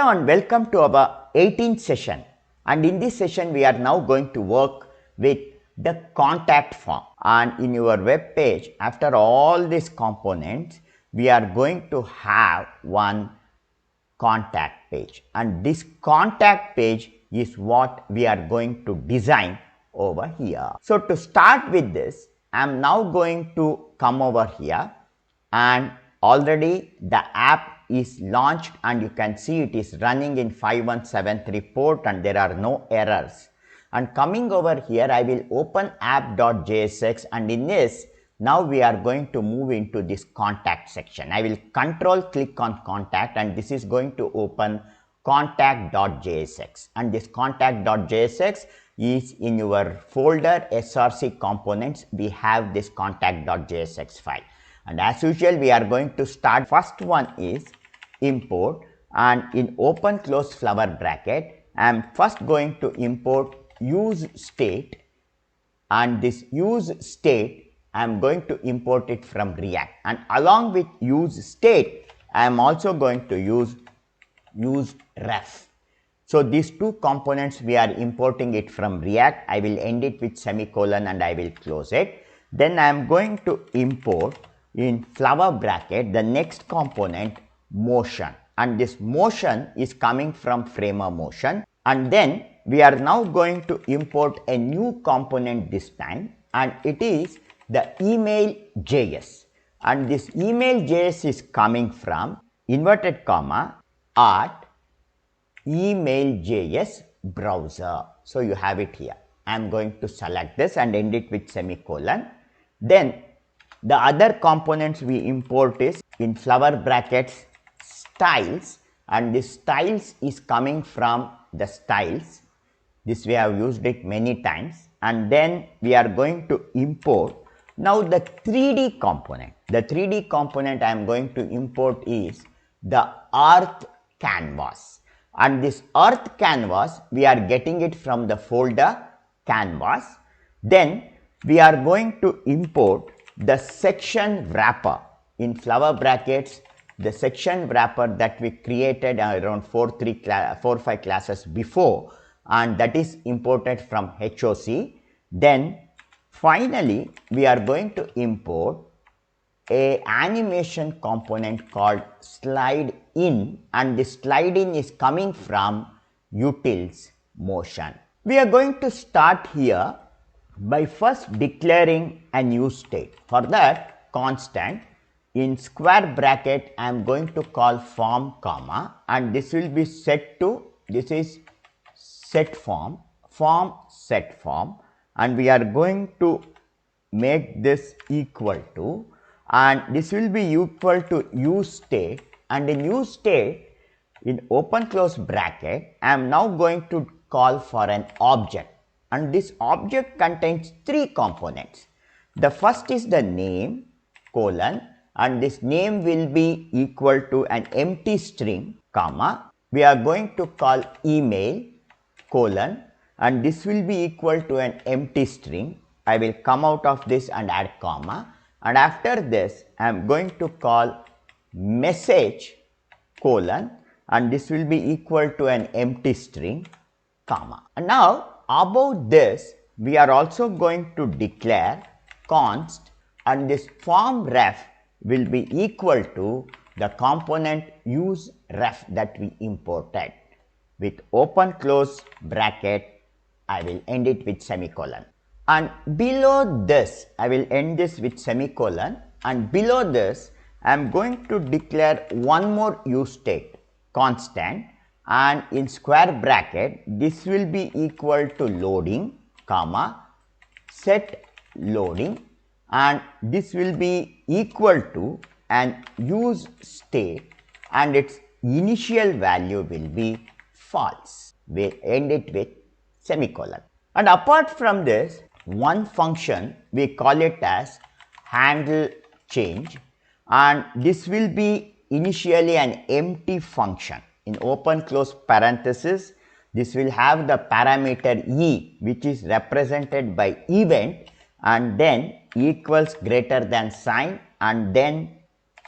Hello and welcome to our 18th session, and in this session we are now going to work with the contact form. And in your web page, after all these components, we are going to have one contact page, and this contact page is what we are going to design over here. So to start with this, I am now going to come over here, and already the app is launched and you can see it is running in 5173 port and there are no errors. And coming over here, I will open app.jsx, and in this now we are going to move into this contact section. I will control click on contact, and this is going to open contact.jsx, and this contact.jsx is in your folder src components. We have this contact.jsx file, and as usual we are going to start. First one is import, and in open close flower bracket I am first going to import use state, and this use state I am going to import it from React, and along with use state I am also going to use ref. So these two components we are importing it from React. I will end it with semicolon and I will close it. Then I am going to import in flower bracket the next component motion, and this motion is coming from framer motion. And then we are now going to import a new component this time, and it is the email.js, and this email.js is coming from inverted comma at email.js browser. So you have it here. I am going to select this and end it with semicolon. Then the other components we import is in flower brackets styles, and this styles is coming from the styles. This we have used it many times. And then we are going to import now the 3D component. The 3D component I am going to import is the earth canvas, and this earth canvas we are getting it from the folder canvas. Then we are going to import the section wrapper in flower brackets, the section wrapper that we created around 4-5 classes before, and that is imported from HOC. Then finally we are going to import a animation component called slide in, and this slide in is coming from utils motion. We are going to start here by first declaring a new state. For that, constant in square bracket I am going to call form comma, and this will be set to, this is set form set form, and we are going to make this equal to, and this will be equal to use state, and in use state in open close bracket I am now going to call for an object, and this object contains 3 components. The first is the name colon, and this name will be equal to an empty string comma. We are going to call email colon, and this will be equal to an empty string. I will come out of this and add comma, and after this I am going to call message colon, and this will be equal to an empty string comma. And now above this we are also going to declare const, and this form ref will be equal to the component use ref that we imported. With open close bracket I will end it with semicolon, and below this I will end this with semicolon, and below this I am going to declare one more use state constant, and in square bracket this will be equal to loading comma set loading, and this will be equal to an use state, and its initial value will be false. We end it with semicolon. And apart from this, one function we call it as handleChange, and this will be initially an empty function. In open close parenthesis this will have the parameter e, which is represented by event, and then equals greater than sign, and then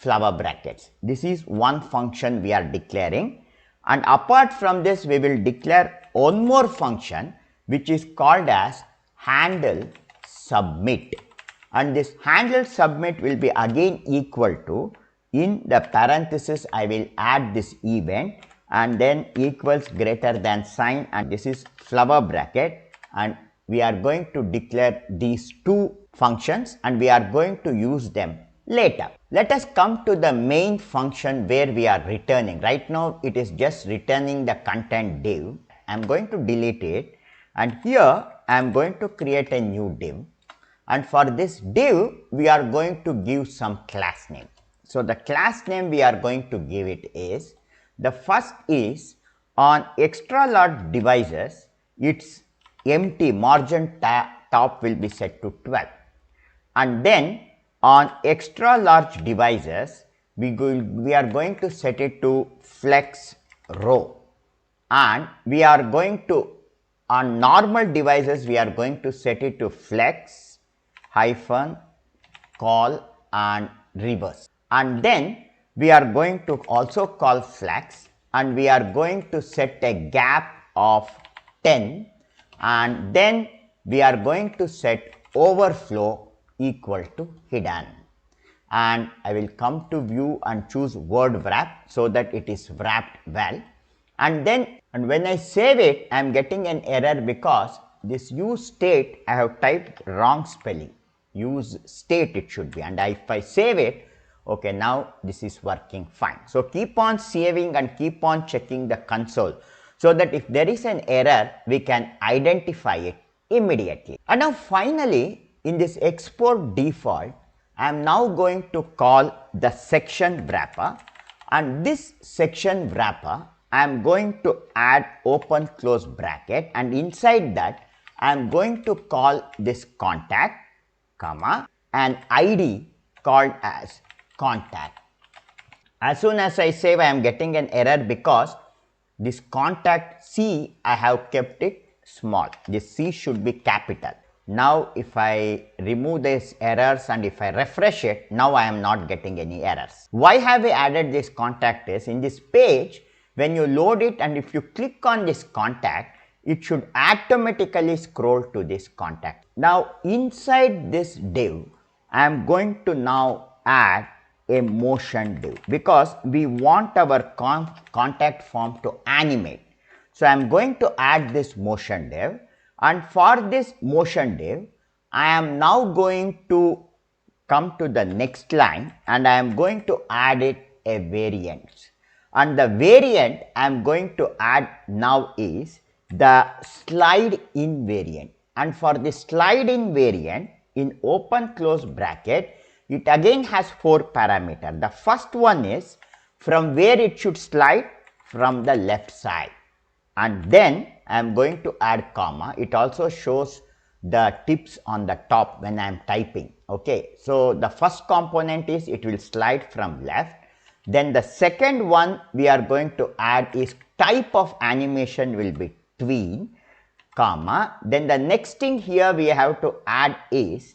flower brackets. This is one function we are declaring, And apart from this, we will declare one more function which is called as handleSubmit. And this handleSubmit will be again equal to, in the parenthesis I will add this event and then equals greater than sign, and this is flower bracket, and we are going to declare these two functions and we are going to use them later. Let us come to the main function where we are returning. Right now it is just returning the content div. I am going to delete it, and here I am going to create a new div, and for this div we are going to give some class name. So the class name we are going to give it is, the first is on extra large devices its empty margin top will be set to 12, and then on extra large devices we are going to set it to flex row, and we are going to, on normal devices we are going to set it to flex hyphen call and reverse, and then we are going to also call flex, and we are going to set a gap of 10, and then we are going to set overflow equal to hidden, and I will come to view and choose word wrap so that it is wrapped well, and when I save it I am getting an error because this use state I have typed wrong spelling. Use state it should be, and if I save it, okay, now this is working fine. So keep on saving and keep on checking the console so that if there is an error we can identify it immediately. And now finally in this export default I am now going to call the section wrapper, and this section wrapper I am going to add open close bracket, and inside that I am going to call this contact comma an ID called as contact. As soon as I save I am getting an error because this contact C I have kept it small. This C should be capital. Now if I remove these errors and if I refresh it, now I am not getting any errors. Why have we added this contact is, in this page when you load it and if you click on this contact, it should automatically scroll to this contact. Now inside this div I am going to now add a motion div because we want our contact form to animate. So I am going to add this motion div, and for this motion div I am now going to come to the next line and I am going to add it a variant, and the variant I am going to add now is the slide in variant, and for the slide in variant in open close bracket it again has 4 parameters. The first one is from where it should slide, from the left side, and then I am going to add comma. It also shows the tips on the top when I am typing. Okay, so the first component is it will slide from left. Then the second one we are going to add is type of animation will be tween, comma. Then the next thing here we have to add is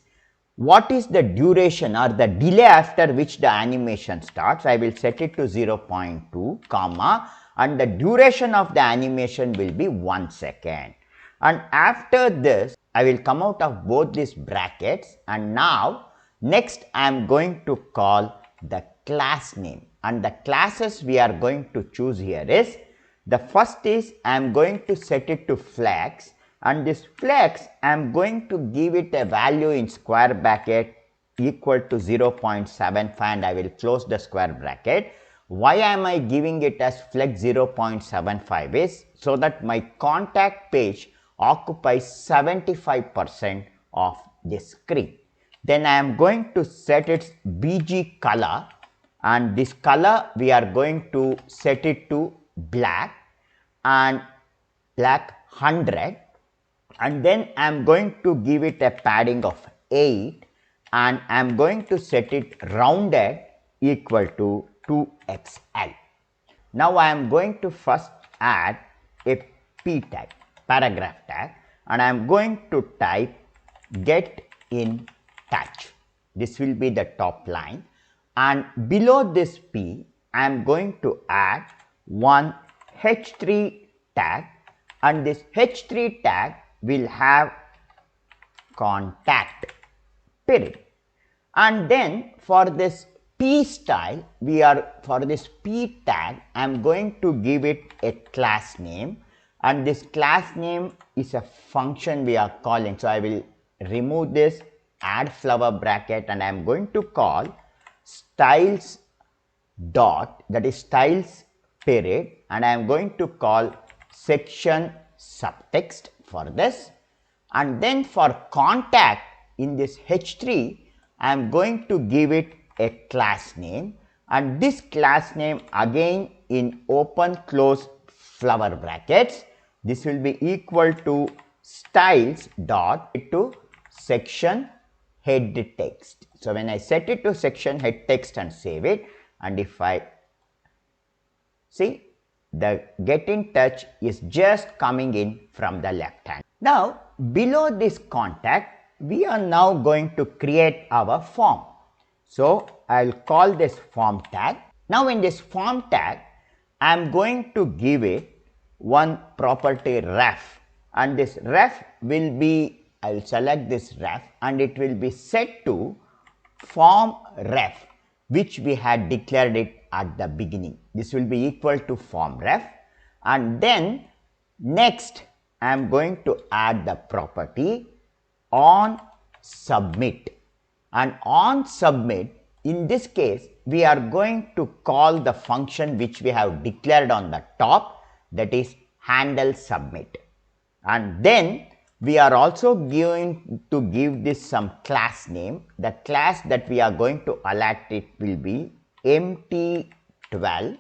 what is the duration or the delay after which the animation starts. I will set it to 0.2, comma, and the duration of the animation will be 1 second. And after this I will come out of both these brackets, and now next I am going to call the class name, and the classes we are going to choose here is, the first is I am going to set it to flex, and this flex I am going to give it a value in square bracket equal to 0.75, and I will close the square bracket. Why am I giving it as flex 0.75 is so that my contact page occupies 75% of the screen. Then I am going to set its BG color, and this color we are going to set it to black, and black 100, and then I am going to give it a padding of 8, and I am going to set it rounded equal to 2XL. Now I am going to first add a P tag, paragraph tag, and I am going to type get in touch. This will be the top line, and below this P I am going to add one h3 tag, and this h3 tag will have contact period. And then for this p style, for this p tag, I am going to give it a class name, and this class name is a function we are calling. So I will remove this, add flower bracket, and I am going to call styles dot, that is styles period, and I am going to call section subtext for this. And then for contact in this h3, I am going to give it a class name, and this class name again in open close flower brackets, this will be equal to styles dot to section head text. So when I set it to section head text and save it, and if I see, the get in touch is just coming in from the left hand. Now below this contact, we are now going to create our form. So I'll call this form tag. Now in this form tag, I am going to give it one property ref, and this ref will be, I'll select this ref, and it will be set to form ref, which we had declared it at the beginning. This will be equal to form ref, and then next I am going to add the property on submit. And on submit, in this case, we are going to call the function which we have declared on the top, that is handleSubmit. And then we are also going to give this some class name. The class that we are going to allot it will be empty12,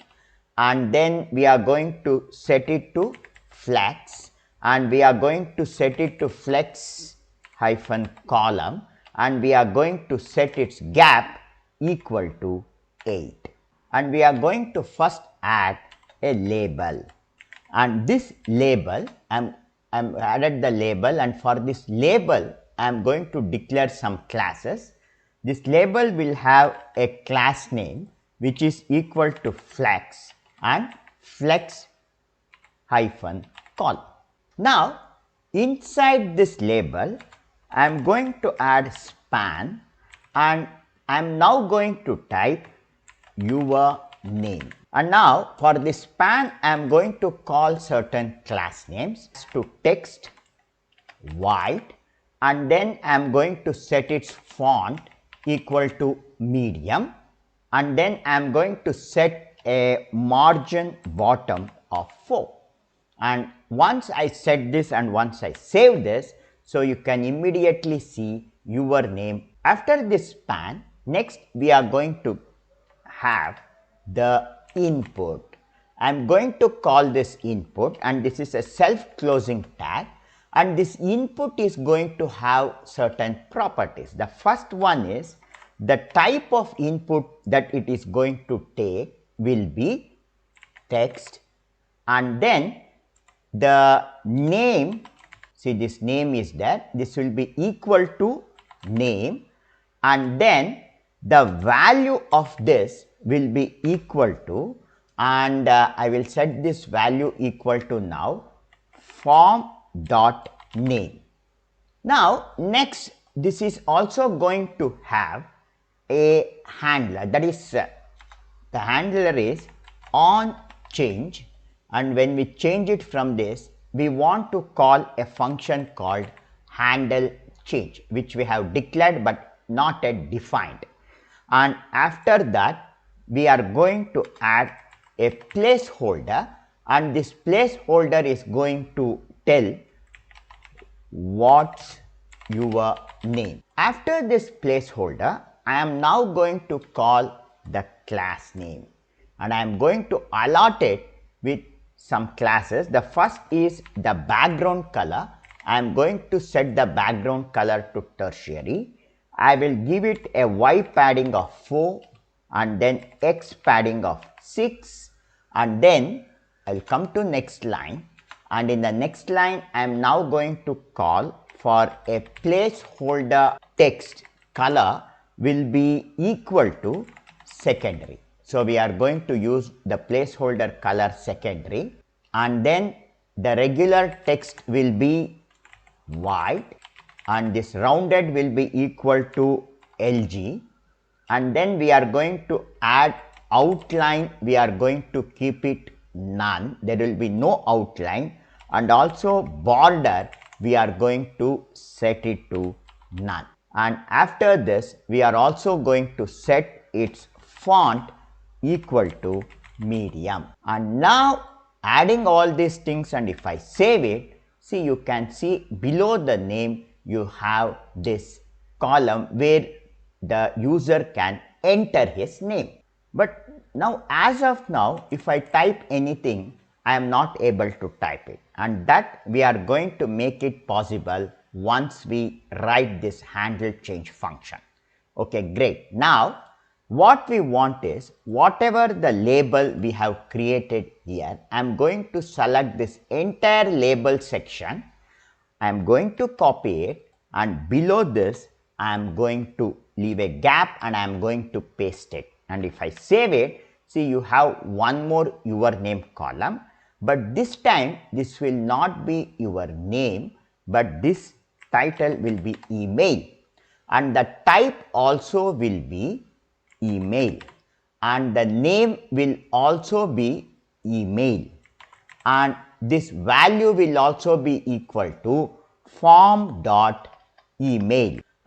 and then we are going to set it to flex, and we are going to set it to flex hyphen column, and we are going to set its gap equal to 8, and we are going to first add a label, and this label I'm added the label, and for this label I am going to declare some classes. This label will have a class name which is equal to flex and flex hyphen column. Now inside this label I am going to add span, and I am now going to type your name. And now for this span I am going to call certain class names to text white, and then I am going to set its font equal to medium, and then I am going to set a margin bottom of 4. And once I set this and once I save this, so you can immediately see your name. After this span, next we are going to have the input. I am going to call this input, and this is a self-closing tag, and this input is going to have certain properties. The first one is the type of input that it is going to take will be text, and then the name, see this name is there, this will be equal to name, and then the value of this will be equal to, and I will set this value equal to now form dot name. Now next, this is also going to have a handler, that is the handler is on change, and when we change it from this, we want to call a function called handleChange, which we have declared but not yet defined. And after that we are going to add a placeholder, and this placeholder is going to tell what's your name. After this placeholder, I am now going to call the class name, and I am going to allot it with some classes. The first is the background color. I am going to set the background color to tertiary. I will give it a Y padding of 4 and then X padding of 6, and then I will come to next line, and in the next line I am now going to call for a placeholder text color will be equal to secondary. So we are going to use the placeholder color secondary. and then the regular text will be white and this rounded will be equal to LG, and then we are going to add outline, we are going to keep it none, there will be no outline, and also border we are going to set it to none. And after this we are also going to set its font equal to medium. And now adding all these things, and if I save it, see, you can see below the name you have this column where the user can enter his name. But now, as of now, if I type anything, I am not able to type it, and that we are going to make it possible once we write this handleChange function. Okay, great. Now what we want is, whatever the label we have created here, I am going to select this entire label section, I am going to copy it, and below this I am going to leave a gap and I am going to paste it. And if I save it, see, you have one more your name column, but this time this will not be your name, but this title will be email, and the type also will be email, and the name will also be email, and this value will also be equal to form.email.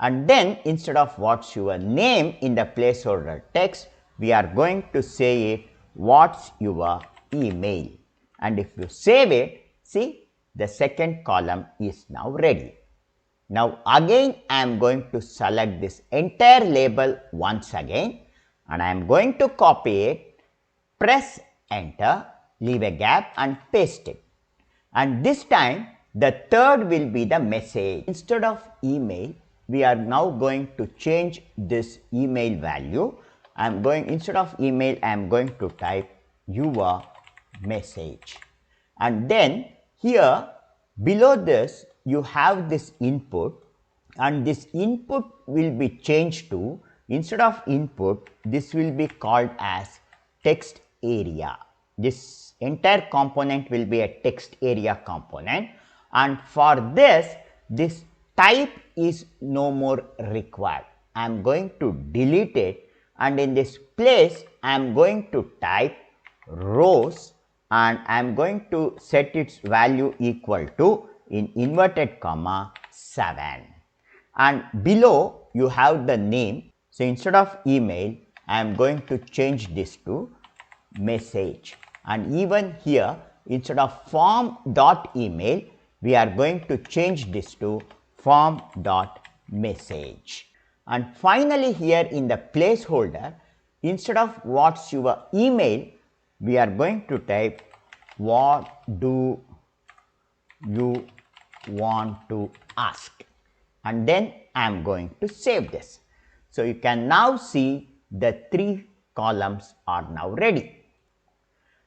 And then instead of what's your name in the placeholder text, we are going to say it what's your email. And if you save it, see, the second column is now ready. Now again I am going to select this entire label once again, and I am going to copy it, press enter, leave a gap and paste it. And this time the third will be the message. Instead of email, we are now going to change this email value. Instead of email, I am going to type your message. And then here below this you have this input, and this input will be changed to, instead of input, this will be called as text area. This entire component will be a text area component, and for this type is no more required. I am going to delete it, and in this place I am going to type rows, and I am going to set its value equal to, in inverted comma, 7. And below you have the name. So instead of email, I am going to change this to message, and even here instead of form.email, we are going to change this to form.message. And finally here in the placeholder, instead of what's your email, we are going to type what do you want to ask, and then I am going to save this. So you can now see the 3 columns are now ready.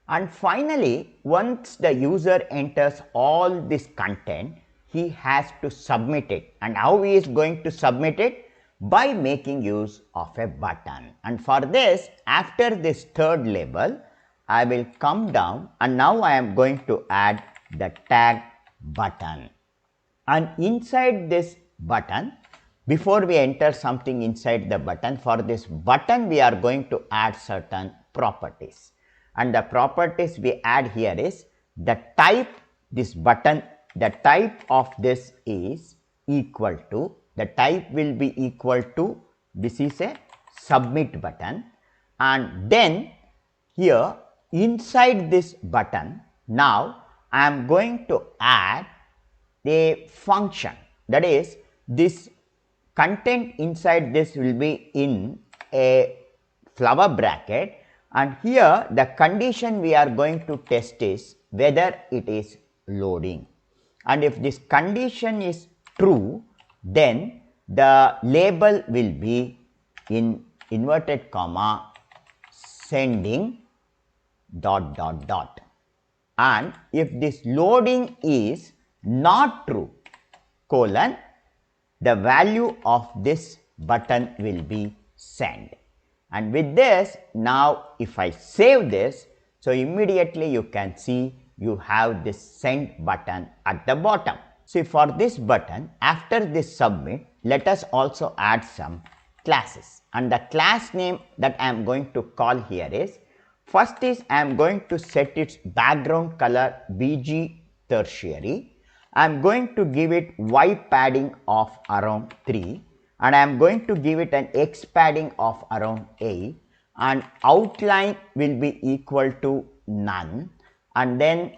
And finally, once the user enters all this content, he has to submit it. And how he is going to submit it? By making use of a button. And for this, after this third label, I will come down, and now I am going to add the tag button. And inside this button, before we enter something inside the button, for this button we are going to add certain properties. And the properties we add here is the type, this button, the type of this is equal to, the type will be equal to, this is a submit button. And then here inside this button, now I am going to add a function, that is, this content inside this will be in a flower bracket, and here the condition we are going to test is whether it is loading, and if this condition is true, then the label will be in inverted comma sending ... and if this loading is not true, colon, the value of this button will be send. And with this, now if I save this, so immediately you can see you have this send button at the bottom. See, for this button, after this submit, let us also add some classes, and the class name that I am going to call here is, first is I am going to set its background color BG tertiary. I am going to give it Y padding of around 3, and I am going to give it an X padding of around 8, and outline will be equal to none, and then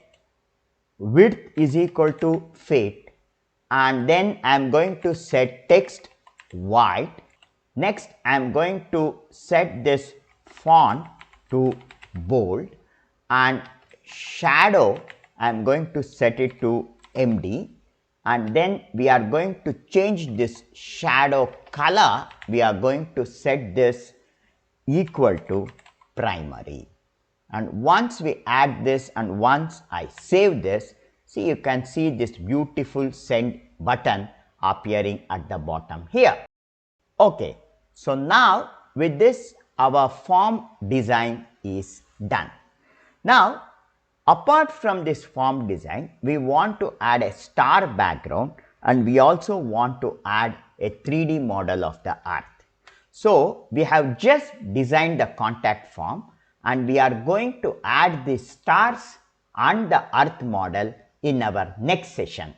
width is equal to fit, and then I am going to set text white. Next I am going to set this font to bold, and shadow I am going to set it to MD, and then we are going to change this shadow color, we are going to set this equal to primary. And once we add this and once I save this, see, you can see this beautiful send button appearing at the bottom here. Okay, so now with this our form design is done. Now apart from this form design, we want to add a star background, and we also want to add a 3D model of the earth. So we have just designed the contact form, and we are going to add the stars and the earth model in our next session.